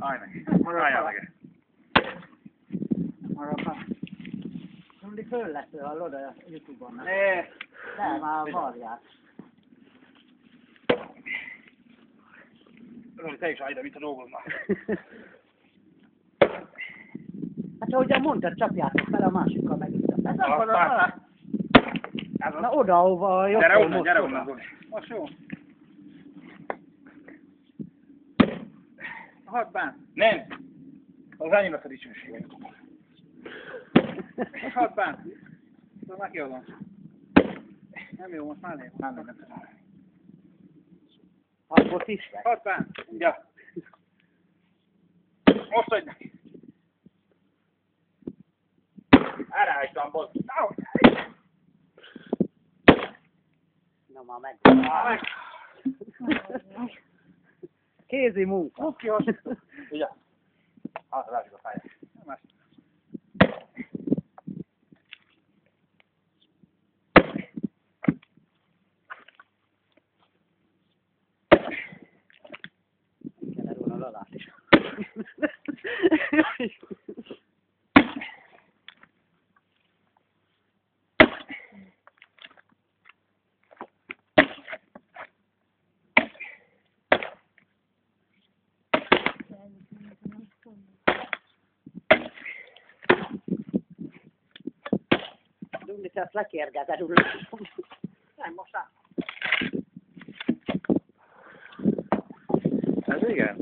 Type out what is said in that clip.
Ainakin. Rajallakin. Arra. De blir föllättö a loda YouTube-on. Nee. Tää vaan varjaa. No niin, eikö aina mitä nuukulmaa? Se on jo monta tsapiaa, että maasikkoa mäkin. Tässä on paljon. No oda on vaan joku. Järvunnan tuli. Varsågod. Har band. Nej. Och sen innan för det kör. Har band. Så mäkin ollaan. Nämä on maalle. Alkoi fiskää. Har band. Ja. Osta innan. Älä ei saa pois. No mä menen. Keesi mukaan. Mukki on. Ja. Lähtikö päivä? Kyllä tuolla lolahti. Tuli taas läkierkää kadulla. Näin mä osaa. Ja se ikään.